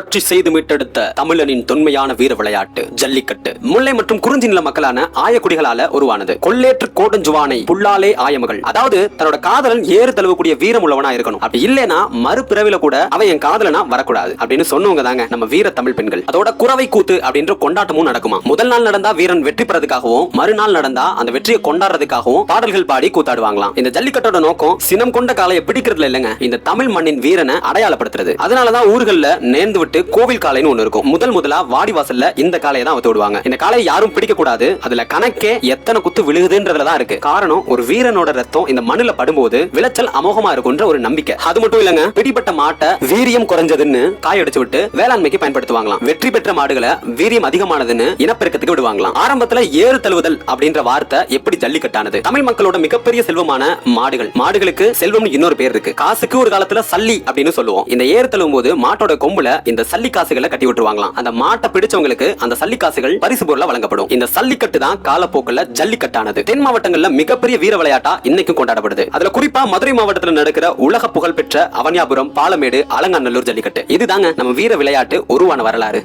புரட்சி செய்து மீட்டெடுத்த தமிழனின் தொன்மையான வீர விளையாட்டு ஜல்லிக்கட்டு. முல்லை மற்றும் குறிஞ்சி நில மக்களான ஆயக்குடிகளால உருவானது. கொள்ளேற்று கோடஞ்சுவானை புல்லாலே ஆயமகள். அதாவது தன்னோட காதலன் ஏறு தழுவக்கூடிய வீரம் உள்ளவனா இருக்கணும். அப்படி இல்லைனா மறுபிறவில கூட அவன் என் காதலனா வரக்கூடாது அப்படின்னு சொன்னவங்க தாங்க நம்ம வீர தமிழ் பெண்கள். அதோட குறவை கூத்து அப்படின்ற கொண்டாட்டமும் நடக்குமா. முதல் நாள் நடந்தா வீரன் வெற்றி பெறதுக்காகவும், மறுநாள் நடந்தா அந்த வெற்றியை கொண்டாடுறதுக்காகவும் பாடல்கள் பாடி கூத்தாடுவாங்களாம். இந்த ஜல்லிக்கட்டோட நோக்கம் சினம் கொண்ட காளையை பிடிக்கிறதுல இல்லங்க, இந்த தமிழ் மண்ணின் வீரனை அடையாளப்படுத்துறது. அதனாலதான் ஊர்கள்ல நேர்ந்து விட்டு கோவில் காளைன்னு ஒண்ணு இருக்கும். முதலா வாடி வாசல்ல இந்த காளையை தான் அவத்து விடுவாங்க. இந்த காளையை யாரும் பிடிக்க கூடாது. அதுல கணக்கே எத்தனை குத்து விழுகுதுன்றதுலதான் இருக்கு. காரணம், ஒரு வீரனோட ரத்தம் இந்த மண்ணுல படும்போது விளைச்சல் அமோகமா இருக்குன்ற ஒரு நம்பிக்கை. அது மட்டும் இல்லங்க, பிடிப்பட்ட மாட்டை வீரியம் குறைஞ்சதுன்னு காயடிச்சு விட்டு வேளாண்மைக்கு பயன்படுத்துவாங்களாம். வெற்றி பெற்ற மாடுகளை வீரியம் அதிகமானதுன்னு இனப்பெருக்கத்துக்கு விடுவாங்களாம். ஆரம்பத்துல ஏறு தழுவுதல் அப்படின்ற வார்த்தை எப்படி ஜல்லிக்கட்டானது? தமிழ் மக்களோட மிகப்பெரிய செல்வமான மாடுகள். மாடுகளுக்கு செல்வம்னு இன்னொரு பேர் இருக்கு. காசுக்கு ஒரு காலத்துல சல்லி அப்படின்னு சொல்லுவோம். இந்த ஏறு தழுவும் போது மாட்டோட கொம்புல இந்த சல்லி காசுகளை கட்டி விட்டுருவாங்களாம். அந்த மாட்டை பிடிச்சவங்களுக்கு அந்த சல்லி காசுகள் பரிசு பொருளா வழங்கப்படும். இந்த சல்லிக்கட்டு தான் காலப்போக்குல ஜல்லிக்கட்டானது. தென் மாவட்டங்கள்ல மிகப்பெரிய வீர விளையாட்டா இன்னைக்கும் கொண்டாடப்படுது. அதுல குறிப்பா மதுரை மாவட்டத்தில் நடக்கிற உலக புகழ் பெற்ற அவனியாபுரம், பாலமேடு, அலங்காநல்லூர் ஜல்லிக்கட்டு. இதுதாங்க நம்ம வீர விளையாட்டு உருவான வரலாறு.